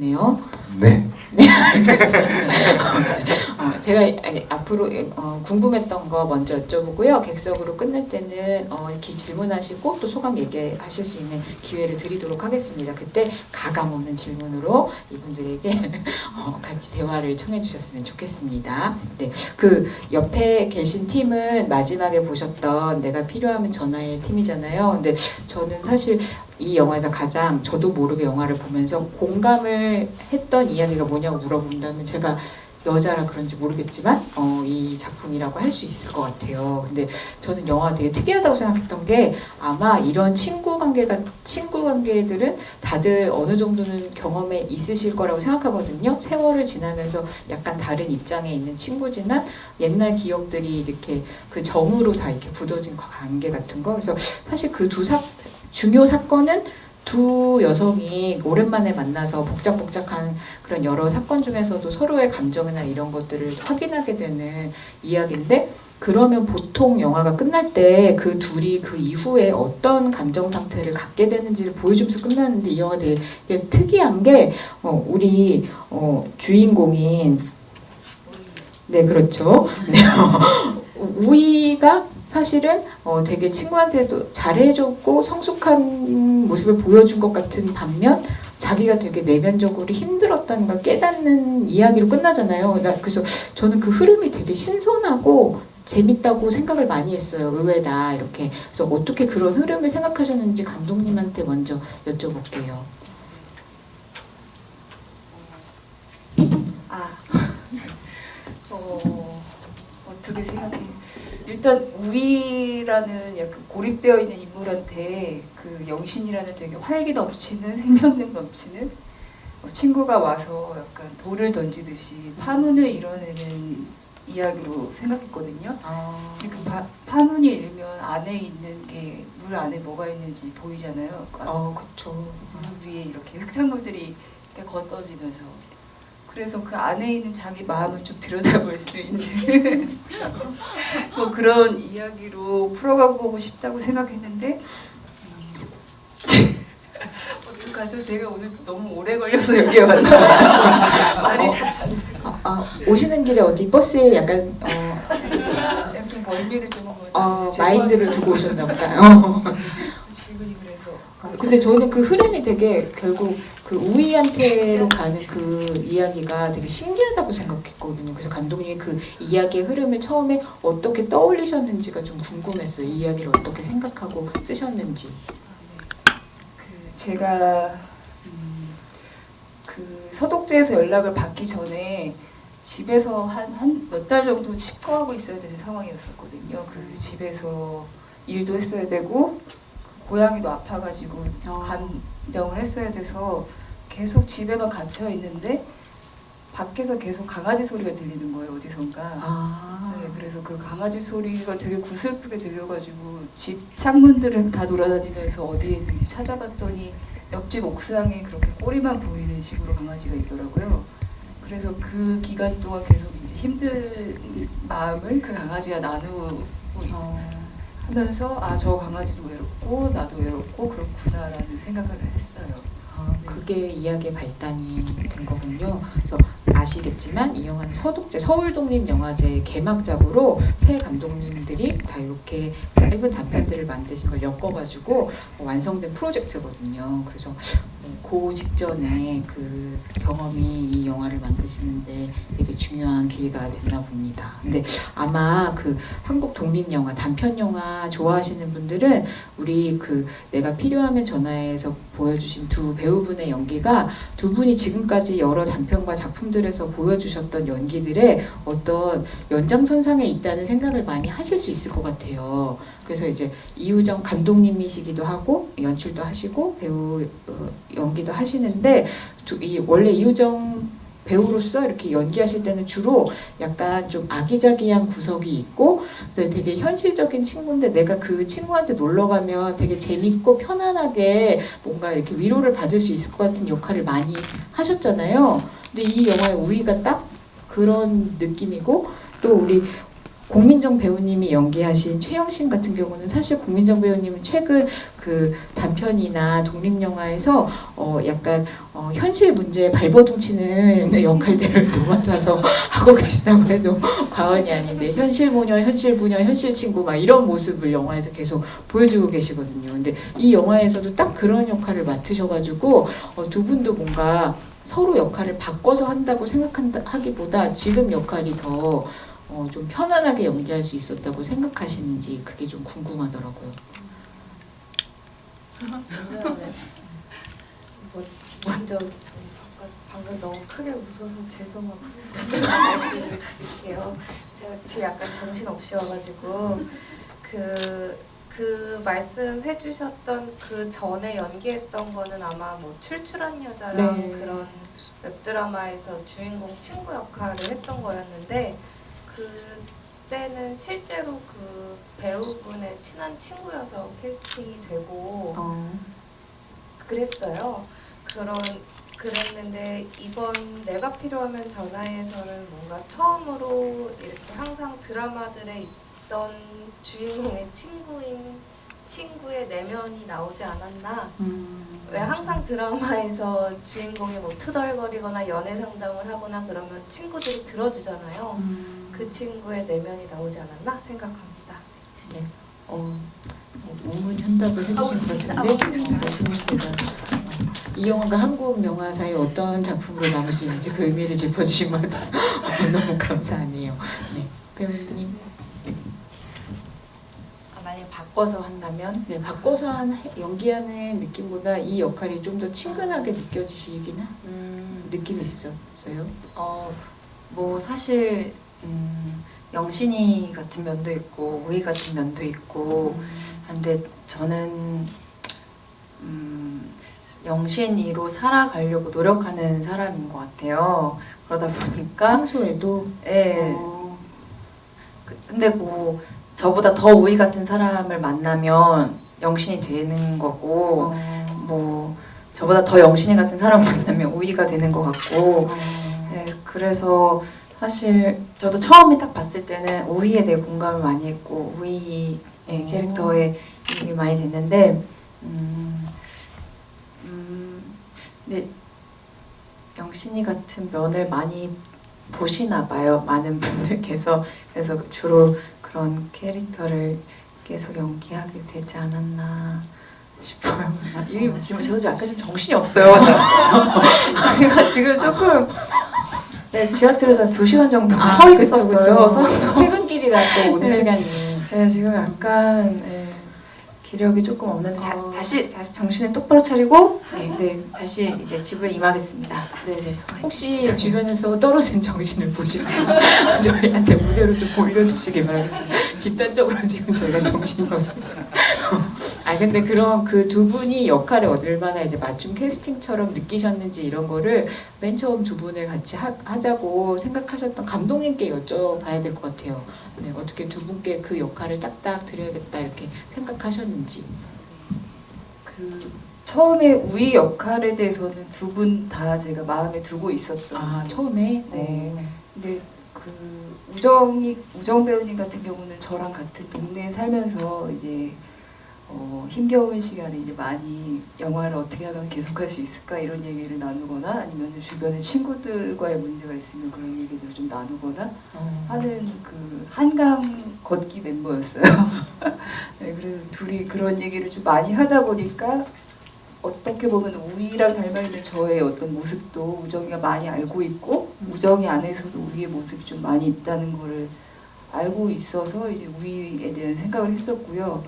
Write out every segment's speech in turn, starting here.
되겠네요. 네. 제가 앞으로 궁금했던 거 먼저 여쭤보고요. 객석으로 끝낼 때는 이렇게 질문하시고 또 소감 얘기하실 수 있는 기회를 드리도록 하겠습니다. 그때 가감 없는 질문으로 이분들에게 같이 대화를 청해 주셨으면 좋겠습니다. 네, 그 옆에 계신 팀은 마지막에 보셨던 내가 필요하면 전화의 팀이잖아요. 근데 저는 사실 이 영화에서 가장 저도 모르게 영화를 보면서 공감을 했던 이야기가 뭐냐고 물어본다면 제가 여자라 그런지 모르겠지만 이 작품이라고 할 수 있을 것 같아요. 근데 저는 영화가 되게 특이하다고 생각했던 게 아마 이런 친구 관계들은 다들 어느 정도는 경험에 있으실 거라고 생각하거든요. 세월을 지나면서 약간 다른 입장에 있는 친구지만 옛날 기억들이 이렇게 그 정으로 다 이렇게 굳어진 관계 같은 거. 그래서 사실 그 중요 사건은 두 여성이 오랜만에 만나서 복작복작한 그런 여러 사건 중에서도 서로의 감정이나 이런 것들을 확인하게 되는 이야기인데, 그러면 보통 영화가 끝날 때 그 둘이 그 이후에 어떤 감정 상태를 갖게 되는지를 보여주면서 끝나는데, 이 영화 되게 특이한 게 우리 주인공인 네 그렇죠. 네. 우이가 사실은 되게 친구한테도 잘해줬고 성숙한 모습을 보여준 것 같은 반면 자기가 되게 내면적으로 힘들었다는 걸 깨닫는 이야기로 끝나잖아요. 그래서 저는 그 흐름이 되게 신선하고 재밌다고 생각을 많이 했어요. 의외다 이렇게. 그래서 어떻게 그런 흐름을 생각하셨는지 감독님한테 먼저 여쭤볼게요. 어떻게 생각해? 일단 우위라는 약간 고립되어 있는 인물한테 그 영신이라는 되게 활기 넘치는 생명력 넘치는 친구가 와서 약간 돌을 던지듯이 파문을 이뤄내는 이야기로 생각했거든요. 그 파문이 일면 안에 있는 게 물 안에 뭐가 있는지 보이잖아요. 그렇죠. 물 위에 이렇게 흙탕물들이 이렇게 걷어지면서. 그래서 그 안에 있는 자기 마음을 좀 들여다볼 수 있는 뭐 그런 이야기로 풀어가고 싶다고 생각했는데 어떡하죠? 제가 오늘 너무 오래 걸려서 여기에 왔나 말이 잘 오시는 길에 어디 버스에 약간 좀 멀미를 좀 하고 마인드를 두고 오셨나 보다. 질문이 그래서 근데 저는 그 흐름이 되게 결국 그 우이한테로 가는 그 이야기가 되게 신기하다고 생각했거든요. 그래서 감독님이 그 이야기의 흐름을 처음에 어떻게 떠올리셨는지가 좀 궁금했어요. 이 이야기를 어떻게 생각하고 쓰셨는지. 제가 그 서독제에서 연락을 받기 전에 집에서 한 몇 달 정도 칩거하고 있어야 되는 상황이었었거든요. 그 집에서 일도 했어야 되고 고양이도 아파가지고 간병을 했어야 돼서 계속 집에만 갇혀 있는데 밖에서 계속 강아지 소리가 들리는 거예요. 어디선가. 네, 그래서 그 강아지 소리가 되게 구슬프게 들려가지고 집 창문들은 다 돌아다니면서 어디에 있는지 찾아봤더니 옆집 옥상에 그렇게 꼬리만 보이는 식으로 강아지가 있더라고요. 그래서 그 기간 동안 계속 이제 힘든 마음을 그 강아지가 나누고 하면서 저 강아지도 외롭고 나도 외롭고 그렇구나라는 생각을 했어요. 그게 이야기의 발단이 된 거군요. 그래서 아시겠지만 이 영화는 서독제 서울독립영화제 개막작으로 새 감독님들이 다 이렇게 짧은 단편들을 만드신 걸 엮어가지고 완성된 프로젝트거든요. 그래서 그 직전에 그 경험이 이 영화를 만드시는데 되게 중요한 계기가 됐나 봅니다. 근데 아마 그 한국 독립영화, 단편영화 좋아하시는 분들은 우리 그 내가 필요하면 전화해서 보여주신 두 배우분의 연기가 두 분이 지금까지 여러 단편과 작품들에서 보여주셨던 연기들의 어떤 연장선상에 있다는 생각을 많이 하실 수 있을 것 같아요. 그래서 이제 이우정 감독님이시기도 하고 연출도 하시고 배우 연기도 하시는데 원래 이우정 배우로서 이렇게 연기하실 때는 주로 약간 좀 아기자기한 구석이 있고 되게 현실적인 친구인데 내가 그 친구한테 놀러 가면 되게 재밌고 편안하게 뭔가 이렇게 위로를 받을 수 있을 것 같은 역할을 많이 하셨잖아요. 근데 이 영화의 우위가 딱 그런 느낌이고 또 우리 공민정 배우님이 연기하신 최영신 같은 경우는 사실 공민정 배우님은 최근 그 단편이나 독립영화에서 약간 현실 문제에 발버둥치는 역할들을 도맡아서 하고 계시다고 해도 과언이 아닌데 현실 모녀, 현실 부녀, 현실 친구 막 이런 모습을 영화에서 계속 보여주고 계시거든요. 근데 이 영화에서도 딱 그런 역할을 맡으셔가지고 두 분도 뭔가 서로 역할을 바꿔서 한다고 생각하기보다 지금 역할이 더 좀 편안하게 연기할 수 있었다고 생각하시는지 그게 좀 궁금하더라고요. 먼저 방금 너무 크게 웃어서 죄송하고 말씀을 드릴게요. 제가 지금 약간 정신없이 와가지고 그 말씀해 주셨던 그 전에 연기했던 거는 아마 뭐 출출한 여자랑 네. 그런 웹드라마에서 주인공 친구 역할을 했던 거였는데 그때는 실제로 그 배우분의 친한 친구여서 캐스팅이 되고 그랬어요. 그랬는데 이번 내가 필요하면 전화해서는 뭔가 처음으로 이렇게 항상 드라마들에 있던 주인공의 친구의 내면이 나오지 않았나? 왜 항상 드라마에서 주인공이 뭐 투덜거리거나 연애 상담을 하거나 그러면 친구들이 들어주잖아요. 그 친구의 내면이 나오지 않았나 생각합니다. 네. 우문현답을 해주신 것 같은데 멋있는 대답. 이 영화가 한국 영화사의 어떤 작품으로 남을 수 있는지 그 의미를 짚어주신 것 같아서 너무 감사하네요. 네, 배우님. 만약 바꿔서 한다면? 네, 바꿔서 연기하는 느낌보다 이 역할이 좀 더 친근하게 느껴지시기나 느낌이 있었어요? 뭐 사실 영신이 같은 면도 있고 우희 같은 면도 있고 근데 저는 영신이로 살아가려고 노력하는 사람인 것 같아요. 그러다 보니까 평소에도 예. 근데 뭐 저보다 더 우희 같은 사람을 만나면 영신이 되는 거고 뭐 저보다 더 영신이 같은 사람 만나면 우희가 되는 것 같고 네, 그래서 사실 저도 처음에 딱 봤을 때는 우희에 대해 공감을 많이 했고 우희의 캐릭터에 이입이 많이 됐는데 근데 영신이 같은 면을 많이 보시나 봐요. 많은 분들께서. 그래서 주로 그런 캐릭터를 계속 연기하게 되지 않았나 싶어요. 이게 지금 저도 약간 좀 정신이 없어요. 제가 지금 조금 네, 지하철에서 한 2시간 정도 서 있었어요. 그쵸. 퇴근길이라 또 오는 네. 시간이. 제가 지금 약간 기력이 조금 없는데 다시 정신을 똑바로 차리고 네. 다시 이제 집을 임하겠습니다. 네네. 혹시 주변에서 떨어진 정신을 보시면 저희한테 무대로 좀 올려주시기 바라겠습니다. 집단적으로 지금 저희가 정신이 없어요. 근데 그럼 그 두 분이 역할을 얼마나 이제 맞춤 캐스팅처럼 느끼셨는지 이런 거를 맨 처음 두 분을 같이 하자고 생각하셨던 감독님께 여쭤봐야 될 것 같아요. 네, 어떻게 두 분께 그 역할을 딱딱 드려야겠다 이렇게 생각하셨는지. 처음에 우희 역할에 대해서는 두 분 다 제가 마음에 두고 있었던. 처음에? 네. 근데 그 우정 배우님 같은 경우는 저랑 같은 동네에 살면서 이제 힘겨운 시간에 이제 많이 영화를 어떻게 하면 계속할 수 있을까 이런 얘기를 나누거나 아니면 주변에 친구들과의 문제가 있으면 그런 얘기들을 좀 나누거나 하는 그 한강 걷기 멤버였어요. 네, 그래서 둘이 그런 얘기를 좀 많이 하다 보니까 어떻게 보면 우희랑 닮아있는 저의 어떤 모습도 우정이가 많이 알고 있고 우정이 안에서도 우희의 모습이 좀 많이 있다는 거를 알고 있어서 이제 우희에 대한 생각을 했었고요.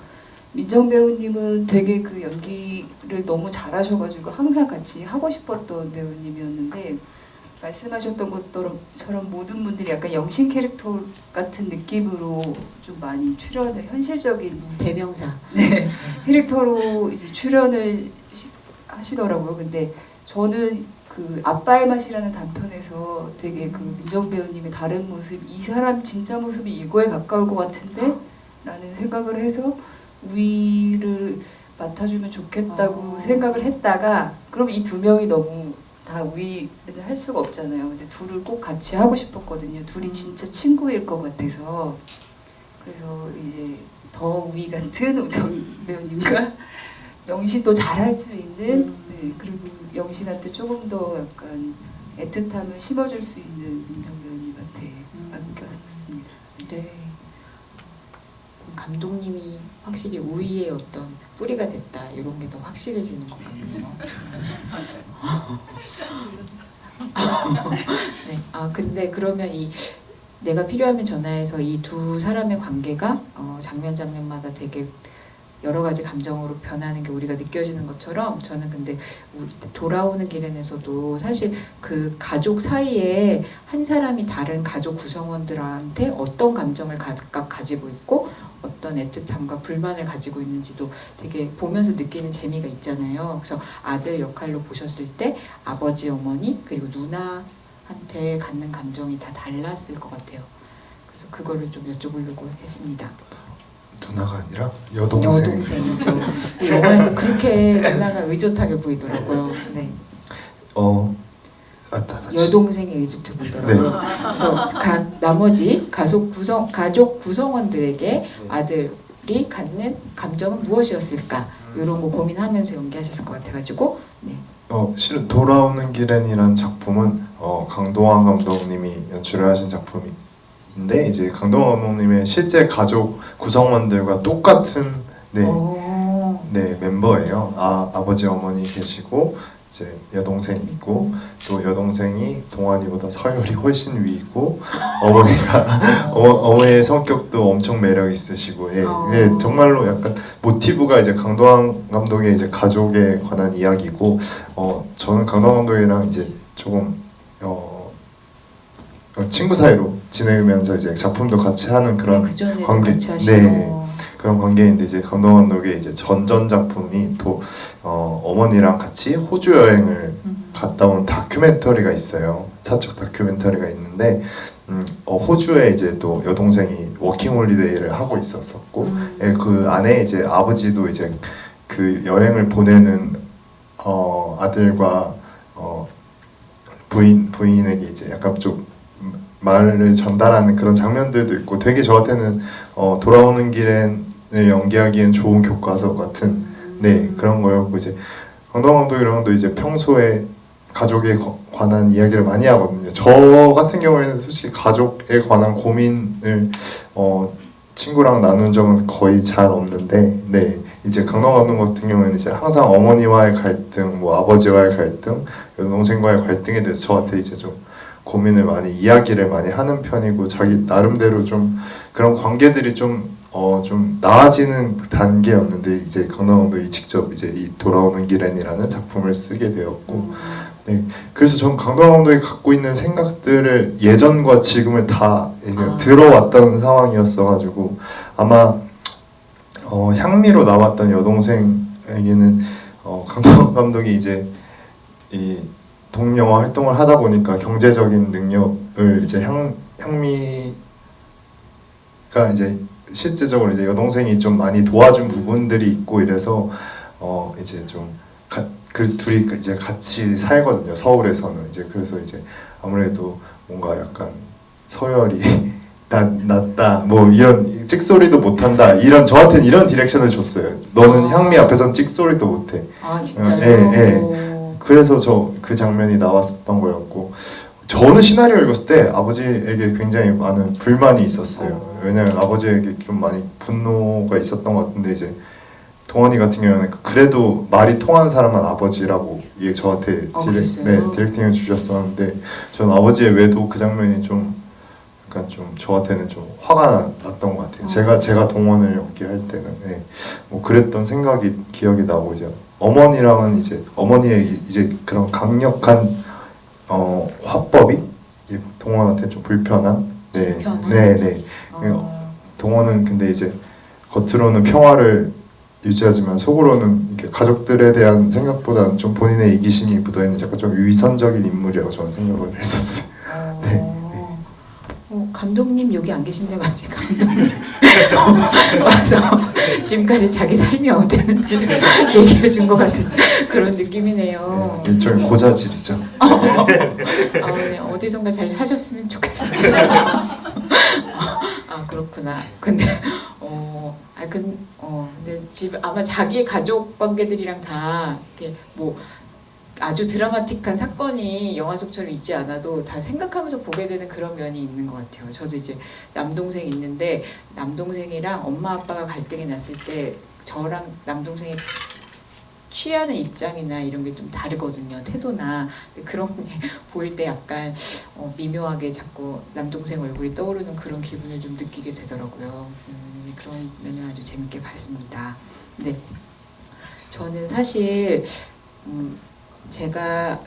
민정 배우님은 되게 그 연기를 너무 잘하셔가지고 항상 같이 하고 싶었던 배우님이었는데 말씀하셨던 것처럼 모든 분들이 약간 영신 캐릭터 같은 느낌으로 좀 많이 출연을 현실적인 대명사. 네, 캐릭터로 이제 출연을 하시더라고요. 근데 저는 그 아빠의 맛이라는 단편에서 되게 그 민정 배우님의 다른 모습, 이 사람 진짜 모습이 이거에 가까울 것 같은데? 라는 생각을 해서 우희를 맡아주면 좋겠다고 생각을 했다가 그럼 이 두 명이 너무 다 우희는 할 수가 없잖아요. 근데 둘을 꼭 같이 하고 싶었거든요. 둘이 진짜 친구일 것 같아서 그래서 이제 더 우위 같은 우정 배우님과 영신도 잘할 수 있는 네, 그리고 영신한테 조금 더 약간 애틋함을 심어줄 수 있는 민정 배우님한테 맡겼습니다. 네. 감독님이 확실히 우위의 어떤 뿌리가 됐다 이런 게 더 확실해지는 것 같네요. 네. 아 근데 그러면 이 내가 필요하면 전화해서 이 두 사람의 관계가 장면 장면마다 되게 여러 가지 감정으로 변하는 게 우리가 느껴지는 것처럼 저는 근데 돌아오는 길에서도 사실 그 가족 사이에 한 사람이 다른 가족 구성원들한테 어떤 감정을 각각 가지고 있고 어떤 애틋함과 불만을 가지고 있는지도 되게 보면서 느끼는 재미가 있잖아요. 그래서 아들 역할로 보셨을 때 아버지, 어머니 그리고 누나한테 갖는 감정이 다 달랐을 것 같아요. 그래서 그거를 좀 여쭤보려고 했습니다. 누나가 아니라 여동생. 여동생이죠. 근데 영화에서 그렇게 누나가 의젓하게 보이더라고요. 네. 여동생이 의젓해 보이더라고요. 그래서 나머지 가족 구성원들에게 아들이 갖는 감정은 무엇이었을까 이런 거 고민하면서 연기하셨을 것 같아가지고 네. 실은 돌아오는 길엔이라는 작품은 강동원 감독님이 연출을 하신 작품인데 이제 강동원 감독님의 실제 가족 구성원들과 똑같은 네 멤버예요. 아버지 어머니 계시고 이제 여동생 있고 또 여동생이 동환이보다 서열이 훨씬 위이고 어머니의 성격도 엄청 매력 있으시고 이게 정말로 약간 모티브가 이제 강동원 감독의 이제 가족에 관한 이야기고 저는 강동원 감독이랑 이제 조금 친구 사이로 지내면서 이제 작품도 같이 하는 그런 네, 그전에도 관계 같이 하시고 그런 관계인데 이제 강동원 감독의 이제 전전 작품이 또 어머니랑 같이 호주 여행을 갔다 온 다큐멘터리가 있어요. 사적 다큐멘터리가 있는데 호주에 이제 또 여동생이 워킹홀리데이를 하고 있었었고 그 안에 이제 아버지도 이제 그 여행을 보내는 아들과 부인에게 이제 약간 좀 말을 전달하는 그런 장면들도 있고 되게 저한테는 돌아오는 길에 연기하기엔 좋은 교과서 같은 네 그런 거였고 이제 강동원 감독이랑도 이제 평소에 가족에 관한 이야기를 많이 하거든요. 저 같은 경우에는 솔직히 가족에 관한 고민을 친구랑 나눈 적은 거의 잘 없는데 네 이제 강동원 감독 같은 경우에는 이제 항상 어머니와의 갈등, 뭐 아버지와의 갈등, 여동생과의 갈등에 대해서 저한테 이제 좀 고민을 많이 이야기를 많이 하는 편이고 자기 나름대로 좀 그런 관계들이 좀 나아지는 단계였는데 이제 강동원 감독이 직접 이제 이 돌아오는 길엔이라는 작품을 쓰게 되었고 네 그래서 전 강동원 감독이 갖고 있는 생각들을 예전과 지금을 다 들어왔던 상황이었어가지고 아마 향미로 나왔던 여동생에게는 강동원 감독이 이제 이 독립영화 활동을 하다 보니까 경제적인 능력을 이제 향미가 이제 실제적으로 이제 여동생이 좀 많이 도와준 부분들이 있고 이래서 이제 좀 그 둘이 이제 같이 살거든요. 서울에서는 이제 그래서 이제 아무래도 뭔가 약간 서열이 낫다 뭐 이런 찍소리도 못한다 이런 저한테는 이런 디렉션을 줬어요. 너는 향미 앞에선 찍소리도 못해. 아 진짜요? 예. 그래서 저 그 장면이 나왔었던 거였고 저는 시나리오 읽었을 때 아버지에게 굉장히 많은 불만이 있었어요. 왜냐면 아버지에게 좀 많이 분노가 있었던 것 같은데 이제 동원이 같은 경우는 그래도 말이 통하는 사람은 아버지라고 이게 저한테 디렉팅을 주셨었는데 저는 아버지의 외도 그 장면이 좀 약간 좀 저한테는 좀 화가 났던 것 같아요. 제가 동원을 연기할 때는 뭐 그랬던 생각이 기억이 나고 이제 어머니랑은 이제 어머니의 이제 그런 강력한 화법이 동원한테 좀 불편한 동원은 근데 이제 겉으로는 평화를 유지하지만 속으로는 이렇게 가족들에 대한 생각보다는 좀 본인의 이기심이 묻어있는 약간 좀 위선적인 인물이라고 저는 생각을 했었어요. 감독님 여기 안 계신데 마치 감독님 와서 지금까지 자기 삶이 어땠는지를 얘기해 준 것 같은 그런 느낌이네요. 일종의 고자질이죠. 네, 어디선가 잘 하셨으면 좋겠습니다. 그렇구나. 근데 근데 아마 자기 가족 관계들이랑 다 이렇게 뭐 아주 드라마틱한 사건이 영화 속처럼 있지 않아도 다 생각하면서 보게 되는 그런 면이 있는 것 같아요. 저도 이제 남동생이 있는데 남동생이랑 엄마 아빠가 갈등이 났을 때 저랑 남동생이 취하는 입장이나 이런 게 좀 다르거든요. 태도나 그런 게 보일 때 약간 미묘하게 자꾸 남동생 얼굴이 떠오르는 그런 기분을 좀 느끼게 되더라고요. 그런 면을 아주 재밌게 봤습니다. 네, 저는 사실 내가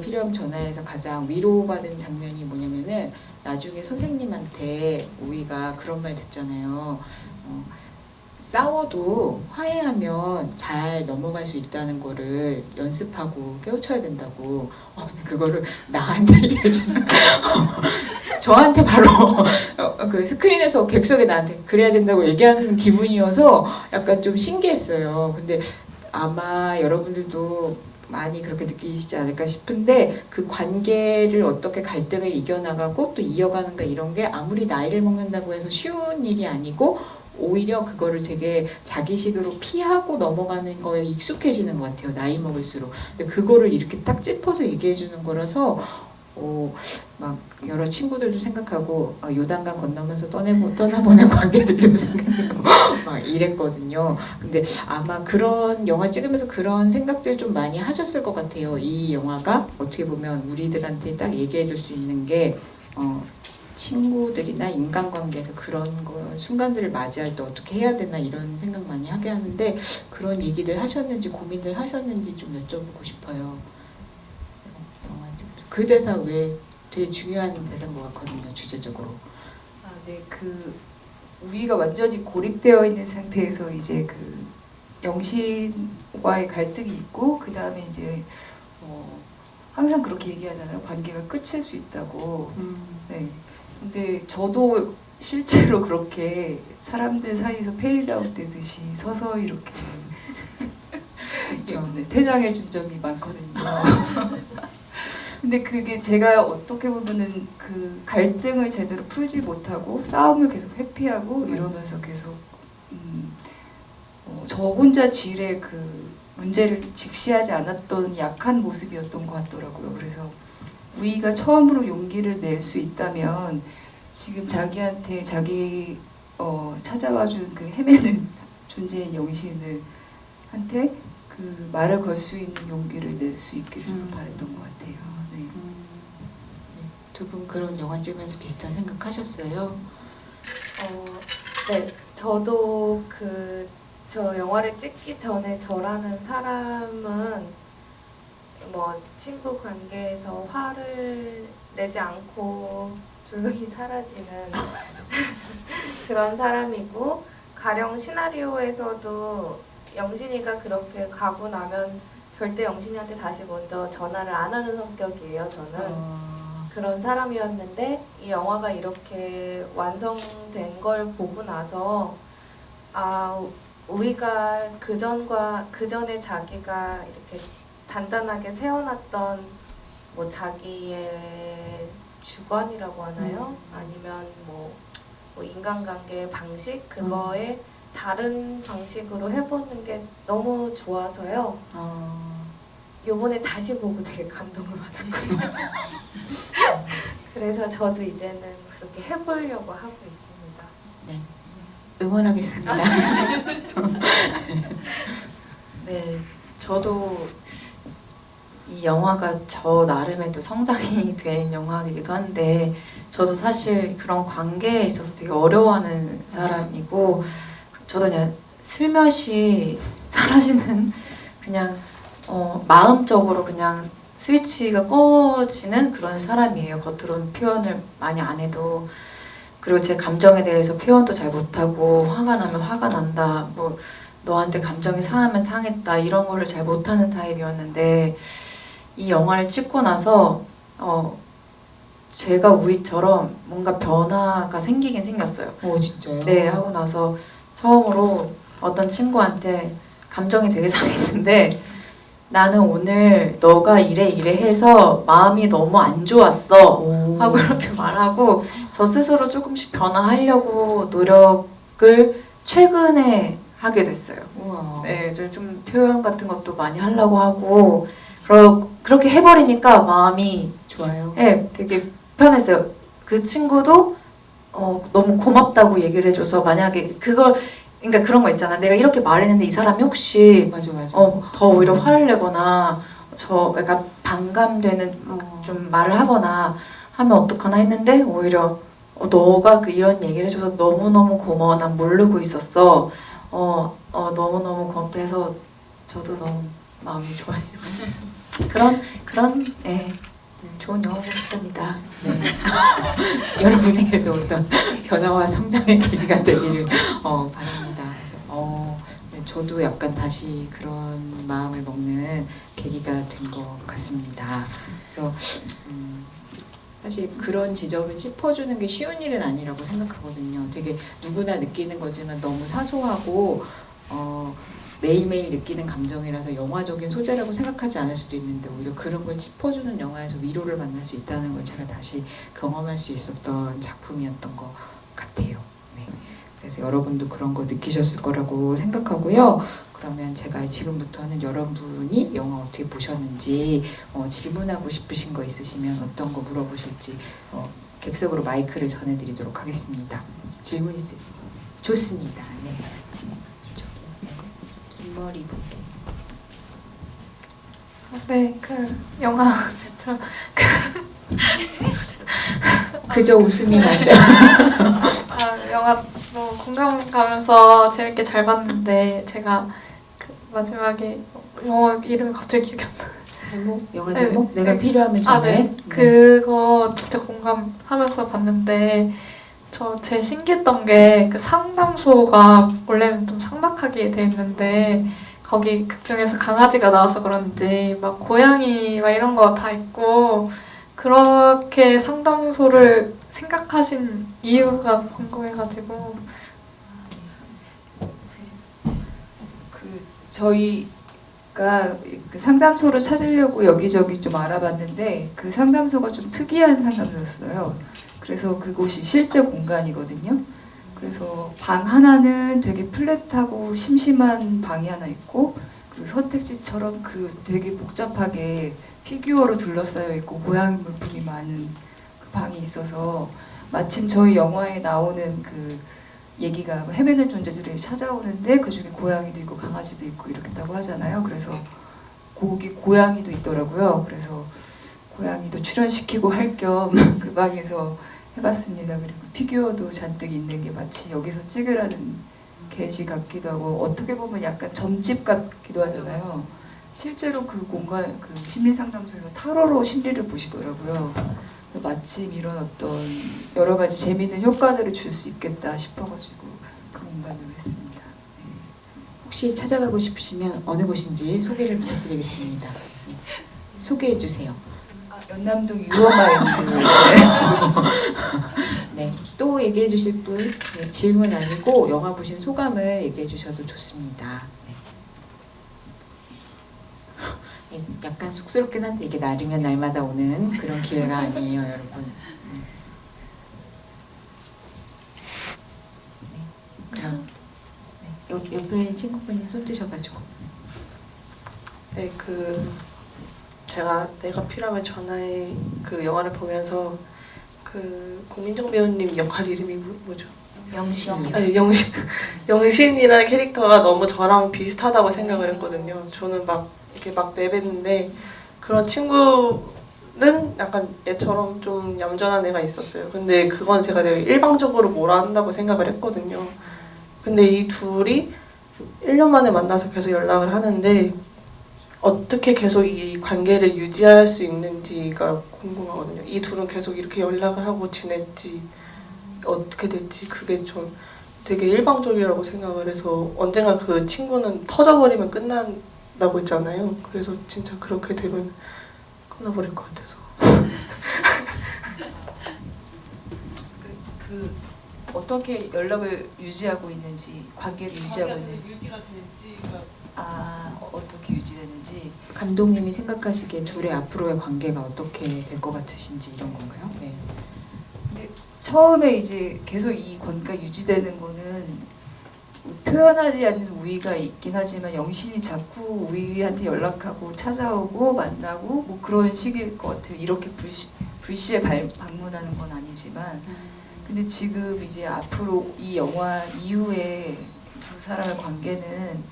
필요하면 전화해서 가장 위로받은 장면이 뭐냐면은 나중에 선생님한테 우이가 그런 말 듣잖아요. 싸워도 화해하면 잘 넘어갈 수 있다는 거를 연습하고 깨우쳐야 된다고. 그거를 나한테 얘기해주는 저한테 바로 그 스크린에서 객석에 나한테 그래야 된다고 얘기하는 기분이어서 약간 좀 신기했어요. 근데 아마 여러분들도 많이 그렇게 느끼시지 않을까 싶은데 그 관계를 어떻게 갈등을 이겨나가고 또 이어가는가 이런 게 아무리 나이를 먹는다고 해서 쉬운 일이 아니고 오히려 그거를 되게 자기식으로 피하고 넘어가는 거에 익숙해지는 것 같아요. 나이 먹을수록. 근데 그거를 이렇게 딱 짚어서 얘기해 주는 거라서 막 여러 친구들도 생각하고 요단강 건너면서 떠나보낸 관계들도 생각하고 막 이랬거든요. 근데 아마 그런 영화 찍으면서 그런 생각들 좀 많이 하셨을 것 같아요. 이 영화가 어떻게 보면 우리들한테 딱 얘기해 줄 수 있는 게 친구들이나 인간관계에서 그런 순간들을 맞이할 때 어떻게 해야 되나 이런 생각 많이 하게 하는데 그런 얘기들 하셨는지 고민들 하셨는지 좀 여쭤보고 싶어요. 영화 그 대사 왜 되게 중요한 대사인 것 같거든요. 주제적으로. 네, 그 우위가 완전히 고립되어 있는 상태에서 이제 그 영신과의 갈등이 있고 그 다음에 이제 항상 그렇게 얘기하잖아요. 관계가 끝일 수 있다고. 네. 근데 저도 실제로 그렇게 사람들 사이에서 페이드아웃 되듯이 서서 이렇게 네, 퇴장해 준 적이 많거든요. 근데 그게 제가 어떻게 보면은 그 갈등을 제대로 풀지 못하고 싸움을 계속 회피하고 이러면서 계속 저 혼자 질의 그 문제를 직시하지 않았던 약한 모습이었던 것 같더라고요. 그래서 우이가 처음으로 용기를 낼 수 있다면 지금 자기한테 자기 찾아와준 그 헤매는 존재의 영신을 한테 그 말을 걸 수 있는 용기를 낼 수 있기를 바랬던 것 같아요. 네. 두 분 그런 영화 찍으면서 비슷한 생각하셨어요? 네, 저도 저 영화를 찍기 전에 저라는 사람은 뭐 친구 관계에서 화를 내지 않고 조용히 사라지는 그런 사람이고 가령 시나리오에서도 영신이가 그렇게 가고 나면 절대 영신이한테 다시 먼저 전화를 안 하는 성격이에요. 저는 그런 사람이었는데 이 영화가 이렇게 완성된 걸 보고 나서 우이가 그 전에 자기가 이렇게 단단하게 세워놨던 뭐 자기의 주관이라고 하나요? 아니면 뭐 인간관계 방식 그거에 다른 방식으로 해보는 게 너무 좋아서요. 요번에 다시 보고 되게 감동을 받았거든요. 그래서 저도 이제는 그렇게 해보려고 하고 있습니다. 네, 응원하겠습니다. 네, 저도 이 영화가 저 나름의 또 성장이 된 영화이기도 한데 저도 사실 그런 관계에 있어서 되게 어려워하는 사람이고 저도 그냥 슬며시 사라지는 그냥 마음적으로 그냥 스위치가 꺼지는 그런 사람이에요. 겉으로는 표현을 많이 안 해도 그리고 제 감정에 대해서 표현도 잘 못하고 화가 나면 화가 난다 뭐 너한테 감정이 상하면 상했다 이런 거를 잘 못하는 타입이었는데 이 영화를 찍고 나서 제가 우이처럼 뭔가 변화가 생기긴 생겼어요. 진짜요? 네, 하고 나서 처음으로 어떤 친구한테 감정이 되게 상했는데 나는 오늘 너가 이래 해서 마음이 너무 안 좋았어 하고 이렇게 말하고 저 스스로 조금씩 변화하려고 노력을 최근에 하게 됐어요. 우와. 네, 좀 표현 같은 것도 많이 하려고 하고 그렇게 해버리니까 마음이 좋아요. 네, 되게 편했어요. 그 친구도 너무 고맙다고 얘기를 해줘서 만약에 그러니까 그런 거 있잖아. 내가 이렇게 말했는데 이 사람이 혹시 맞아. 더 오히려 화를 내거나 약간 반감되는 어. 좀 말을 하거나 하면 어떡하나 했는데 오히려 너가 이런 얘기를 해줘서 너무너무 고마워. 난 모르고 있었어. 너무너무 고맙다 해서 저도 너무 마음이 좋아지고 그런 좋은 영화가 있답니다. 네. 여러분에게도 어떤 변화와 성장의 계기가 되기를 바랍니다. 그래서 네, 저도 약간 다시 그런 마음을 먹는 계기가 된 것 같습니다. 그래서 사실 그런 지점을 짚어주는 게 쉬운 일은 아니라고 생각하거든요. 되게 누구나 느끼는 거지만 너무 사소하고 매일매일 느끼는 감정이라서 영화적인 소재라고 생각하지 않을 수도 있는데 오히려 그런 걸 짚어주는 영화에서 위로를 만날 수 있다는 걸 제가 다시 경험할 수 있었던 작품이었던 것 같아요. 네. 그래서 여러분도 그런 거 느끼셨을 거라고 생각하고요. 그러면 제가 지금부터는 여러분이 영화 어떻게 보셨는지 질문하고 싶으신 거 있으시면 어떤 거 물어보실지 객석으로 마이크를 전해드리도록 하겠습니다. 질문 있으세요? 좋습니다. 네. 머리 붓게. 네, 그 영화 진짜 그저 웃음이 나죠. 영화 너무 공감 가면서 재밌게 잘 봤는데 제가 그 마지막에 영화 이름이 갑자기 기억이 안 나. 제목? 영화 네, 제목? 내가 네. 필요하면 전해. 네. 그거 진짜 공감하면서 봤는데 제 신기했던 게 그 상담소가 원래는 좀 삭막하게 돼 있는데 거기 극 중에서 강아지가 나와서 그런지 막 고양이 막 이런 거 다 있고 그렇게 상담소를 생각하신 이유가 궁금해가지고 저희가 그 상담소를 찾으려고 여기저기 좀 알아봤는데 그 상담소가 좀 특이한 상담소였어요. 그래서 그곳이 실제 공간이거든요. 그래서 방 하나는 되게 플랫하고 심심한 방이 하나 있고 그리고 선택지처럼 되게 복잡하게 피규어로 둘러싸여 있고 고양이 물품이 많은 그 방이 있어서 마침 저희 영화에 나오는 그 얘기가 헤매는 존재들이 찾아오는데 그중에 고양이도 있고 강아지도 있고 이렇다고 하잖아요. 그래서 거기 고양이도 있더라고요. 그래서 고양이도 출연시키고 할 겸 그 방에서 해봤습니다. 그리고 피규어도 잔뜩 있는 게 마치 여기서 찍으라는 게시 같기도 하고 어떻게 보면 약간 점집 같기도 하잖아요. 실제로 그 공간, 그 심리상담소에서 타로로 심리를 보시더라고요. 마침 이런 어떤 여러 가지 재미있는 효과들을 줄 수 있겠다 싶어가지고 그 공간으로 했습니다. 혹시 찾아가고 싶으시면 어느 곳인지 소개를 부탁드리겠습니다. 네. 소개해 주세요. 연남동 유어마인드. 네, 또 얘기해 주실 분? 네, 질문 아니고 영화 보신 소감을 얘기해 주셔도 좋습니다. 네. 약간 쑥스럽긴 한데 이게 날이면 날마다 오는 그런 기회가 아니에요, 여러분. 네. 그럼 옆에 친구분이 손 드셔가지고. 네, 제가 내가 필요하면 전화해 그 영화를 보면서 그 공민정 배우님 역할 이름이 뭐죠? 영신이요. 아니 영신이라는 캐릭터가 너무 저랑 비슷하다고 생각을 했거든요. 저는 이렇게 내뱉는데 그런 친구는 약간 얘처럼 좀 얌전한 애가 있었어요. 근데 그건 제가 되게 일방적으로 몰아한다고 생각을 했거든요. 근데 이 둘이 1년 만에 만나서 계속 연락을 하는데 어떻게 계속 이 관계를 유지할 수 있는지가 궁금하거든요. 이 둘은 계속 이렇게 연락을 하고 지냈지 어떻게 됐지 그게 좀 되게 일방적이라고 생각을 해서 언젠가 그 친구는 터져버리면 끝난다고 했잖아요. 그래서 진짜 그렇게 되면 끝나버릴 것 같아서. 어떻게 연락을 유지하고 있는지 관계를 유지하고 있는지 유지가 되는지가 어떻게 어떻게 유지되는지. 감독님이 생각하시기에 둘의 앞으로의 관계가 어떻게 될 것 같으신지 이런 건가요? 네. 근데 처음에 이제 계속 이 관계가 유지되는 거는 표현하지 않는 우희가 있긴 하지만 영신이 자꾸 우희한테 연락하고 찾아오고 만나고 뭐 그런 식일 것 같아요. 이렇게 불시에 방문하는 건 아니지만 근데 지금 이제 앞으로 이 영화 이후에 두 사람의 관계는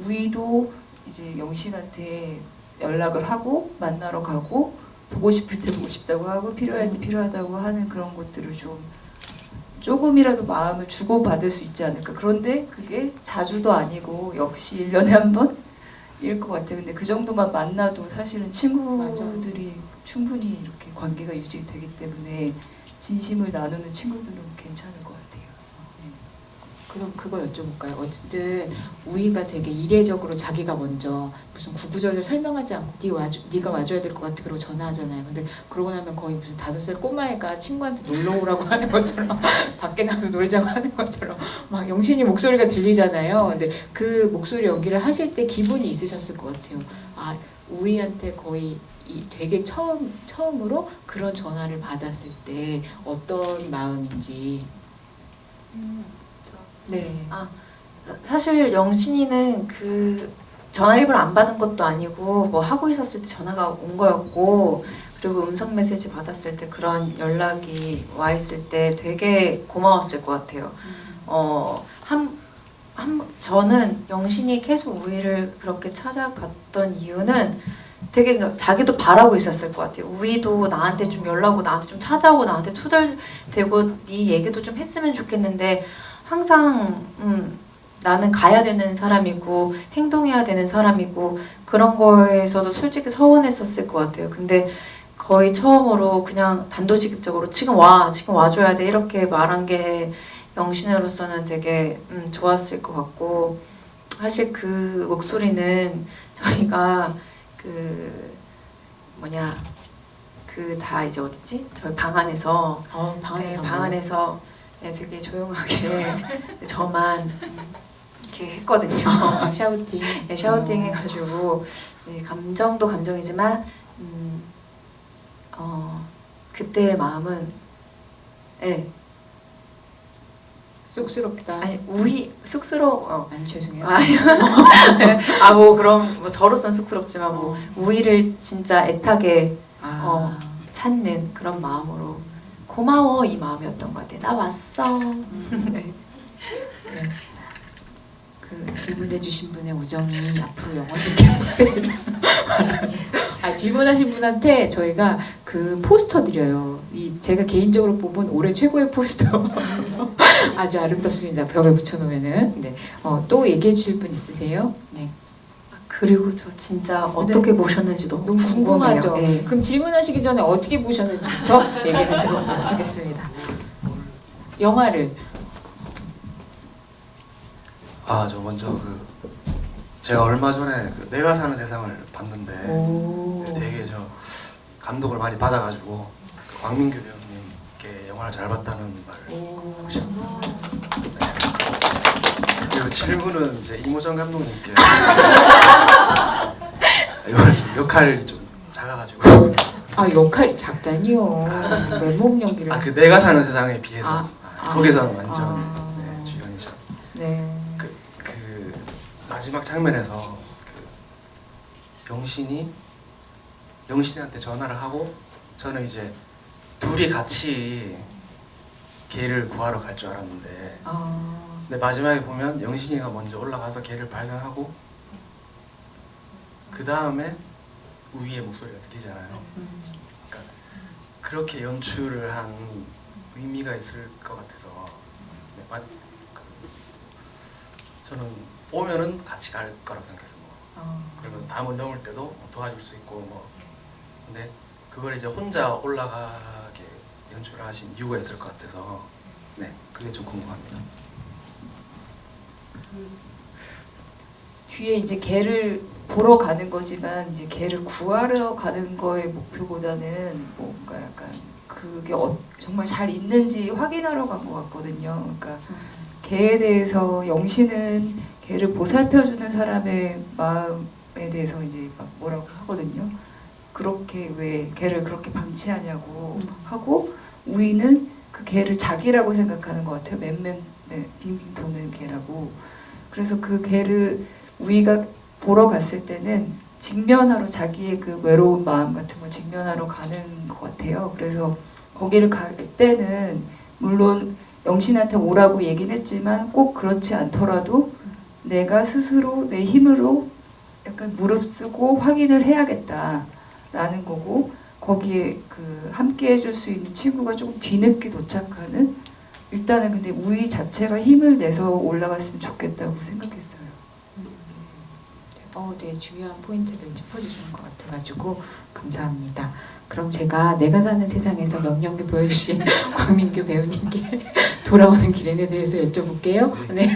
우희도 이제 영신한테 연락을 하고 만나러 가고 보고 싶을 때 보고 싶다고 하고 필요할 때 필요하다고 하는 그런 것들을 좀 조금이라도 마음을 주고받을 수 있지 않을까. 그런데 그게 자주도 아니고 역시 1년에 한 번일 것 같아요. 근데 그 정도만 만나도 사실은 친구들이 충분히 이렇게 관계가 유지되기 때문에 진심을 나누는 친구들은 괜찮을 것 같아요. 그럼 그거 여쭤볼까요? 어쨌든 우희가 되게 이례적으로 자기가 먼저 무슨 구구절절 설명하지 않고 네가 와줘야 될 것 같아 그러고 전화하잖아요. 근데 그러고 나면 거의 무슨 5살 꼬마애가 친구한테 놀러 오라고 하는 것처럼 밖에 나가서 놀자고 하는 것처럼 막 영신이 목소리가 들리잖아요. 근데 그 목소리 연기를 하실 때 기분이 있으셨을 것 같아요. 아, 우희한테 거의 되게 처음으로 그런 전화를 받았을 때 어떤 마음인지. 네. 사실 영신이는 그 전화 일부러 안 받은 것도 아니고 뭐 하고 있었을 때 전화가 온 거였고 그리고 음성 메시지 받았을 때 그런 연락이 와 있을 때 되게 고마웠을 것 같아요. 저는 영신이 계속 우희를 그렇게 찾아갔던 이유는 되게 자기도 바라고 있었을 것 같아요. 우희도 나한테 좀 연락 오고 나한테 좀 찾아오고 나한테 투덜대고 네 얘기도 좀 했으면 좋겠는데 항상 나는 가야 되는 사람이고 행동해야 되는 사람이고 그런 거에서도 솔직히 서운했었을 것 같아요. 근데 거의 처음으로 그냥 단도직입적으로 지금 와줘야 돼 이렇게 말한 게 영신으로서는 되게 좋았을 것 같고 사실 그 목소리는 저희가 그 다 이제 어디지? 저희 방 안에서 방 안에서 되게 조용하게 저만 이렇게 했거든요. 샤우팅. 네, 샤우팅 해가지고 감정도 감정이지만 그때의 마음은 쑥스럽다. 아니 쑥스러워. 아니 죄송해요. 뭐 그럼 뭐 저로선 쑥스럽지만 뭐 우희를 진짜 애타게 찾는 그런 마음으로 고마워 이 마음이었던 것 같아. 나 왔어. 네. 그 질문해주신 분의 우정이 앞으로 영원히 계속되는. 질문하신 분한테 저희가 그 포스터 드려요. 제가 개인적으로 뽑은 올해 최고의 포스터. 아주 아름답습니다. 벽에 붙여놓으면은. 네. 또 얘기해 주실 분 있으세요? 네. 그리고 저 진짜 어떻게 보셨는지 너무 궁금하죠. 네. 그럼 질문하시기 전에 어떻게 보셨는지부터 얘기를 들어보도록 하겠습니다. 영화를. 저 먼저 제가 얼마 전에 내가 사는 세상을 봤는데 되게 저 감동을 많이 받아가지고 광민규 배우님께 영화를 잘 봤다는 말을 하고 싶습니다. 네. 그리고 질문은 이제 이모정 감독님께 이걸 좀 역할이 좀 작아가지고 역할이 작다니요. 맨몸 연기를. 그 내가 사는 세상에 비해서 거기서는 완전 주연이죠. 네. 그 마지막 장면에서 영신이한테 전화를 하고 저는 이제 둘이 같이 걔를 구하러 갈 줄 알았는데 근데 마지막에 보면 영신이가 먼저 올라가서 걔를 발견하고 그 다음에 우희의 목소리가 들리잖아요. 그러니까 그렇게 연출을 한 의미가 있을 것 같아서 저는 오면은 같이 갈 거라고 생각해서 그러면 담을 넘을 때도 도와줄 수 있고 근데 그걸 이제 혼자 올라가게 연출을 하신 이유가 있을 것 같아서 그게 좀 궁금합니다. 뒤에 이제 걔를 보러 가는 거지만 이제 걔를 구하러 가는 거의 목표보다는 뭔가 약간 그게 정말 잘 있는지 확인하러 간 것 같거든요. 그러니까 걔에 대해서 영신은 걔를 보살펴주는 사람의 마음 대해서 이제 막 뭐라고 하거든요. 그렇게 왜 개를 그렇게 방치하냐고 하고 우이는 그 개를 자기라고 생각하는 것 같아요. 맴맴 빙빙 도는 개라고. 그래서 그 개를 우이가 보러 갔을 때는 직면하러 자기의 그 외로운 마음 같은 걸 직면하러 가는 것 같아요. 그래서 거기를 갈 때는 물론 영신한테 오라고 얘기는 했지만 꼭 그렇지 않더라도 내가 스스로 내 힘으로 약간 무릅쓰고 확인을 해야겠다라는 거고 거기에 그 함께 해줄 수 있는 친구가 조금 뒤늦게 도착하는 일단은 근데 우이 자체가 힘을 내서 올라갔으면 좋겠다고 생각했어요. 네, 중요한 포인트를 짚어주시는 것 같아가지고 감사합니다. 그럼 제가 내가 사는 세상에서 명령기 보여주신 광민규 배우님께 돌아오는 길에 대해서 여쭤볼게요. 네.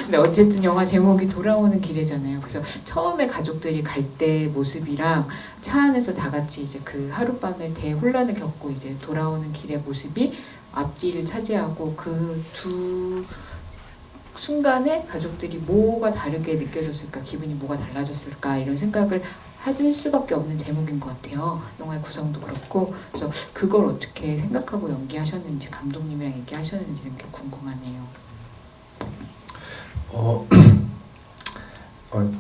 근데 어쨌든 영화 제목이 돌아오는 길이잖아요. 그래서 처음에 가족들이 갈 때 모습이랑 차 안에서 다 같이 이제 그 하룻밤에 대혼란을 겪고 이제 돌아오는 길의 모습이 앞뒤를 차지하고 그 두 순간에 가족들이 뭐가 다르게 느껴졌을까, 기분이 뭐가 달라졌을까 이런 생각을 하실 수밖에 없는 제목인 것 같아요. 영화의 구성도 그렇고 그래서 그걸 어떻게 생각하고 연기하셨는지 감독님이랑 얘기하셨는지 이런 게 궁금하네요.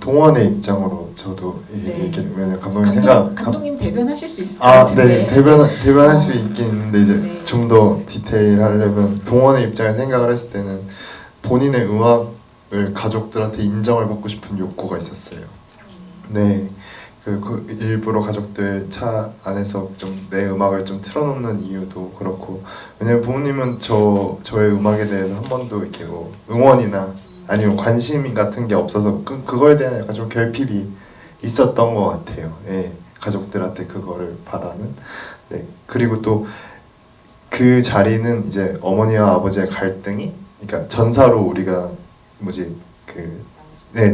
동원의 입장으로 저도 네. 왜냐면 감독님 감독님 대변하실 수 있을 것 네, 같은데. 대변할 수 있긴 있는데 이제 네. 좀 더 디테일하려면 동원의 입장에 생각을 했을 때는 본인의 음악을 가족들한테 인정을 받고 싶은 욕구가 있었어요. 네, 그 일부러 가족들 차 안에서 좀 내 음악을 좀 틀어놓는 이유도 그렇고 왜냐면 부모님은 저의 음악에 대해서 한 번도 이렇게 뭐 응원이나 아니면 관심 같은 게 없어서 그거에 대한 약간 좀 결핍이 있었던 것 같아요. 예, 가족들한테 그거를 바라는. 네, 그리고 또 그 자리는 이제 어머니와 아버지의 갈등이, 그러니까 전사로 우리가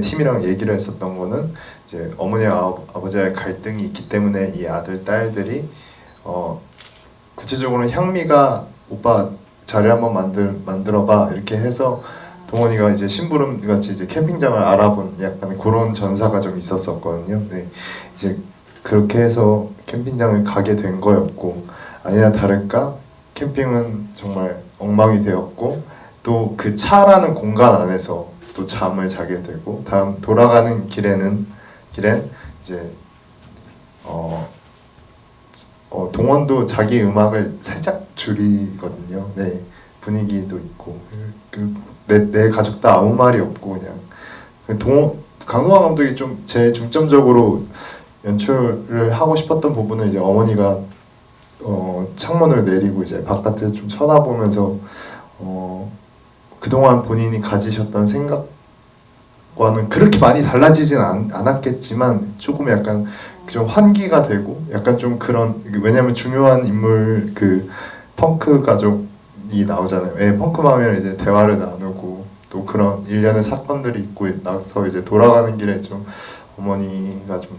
팀이랑 얘기를 했었던 거는 이제 어머니와 아버지의 갈등이 있기 때문에 이 아들 딸들이 구체적으로는 향미가 오빠 자리 한번 만들어봐 이렇게 해서 동원이가 이제 심부름 같이 이제 캠핑장을 알아본 약간 그런 전사가 좀 있었었거든요. 네, 이제 그렇게 해서 캠핑장을 가게 된 거였고 아니나 다를까 캠핑은 정말 엉망이 되었고 또 그 차라는 공간 안에서 또 잠을 자게 되고 다음 돌아가는 길엔 이제 동원도 자기 음악을 살짝 줄이거든요. 네, 분위기도 있고 내 가족 다 아무 말이 없고 그냥 강동원 감독이 좀 제일 중점적으로 연출을 하고 싶었던 부분은 이제 어머니가 창문을 내리고 이제 바깥에서 좀 쳐다보면서 그동안 본인이 가지셨던 생각과는 그렇게 많이 달라지진 않았겠지만 조금 약간 좀 환기가 되고 약간 좀 그런 왜냐면 중요한 인물 그 펑크 가족이 나오잖아요. 예, 펑크맘이랑 이제 대화를 나누고 또 그런 일련의 사건들이 있고 나서 이제 돌아가는 길에 좀 어머니가 좀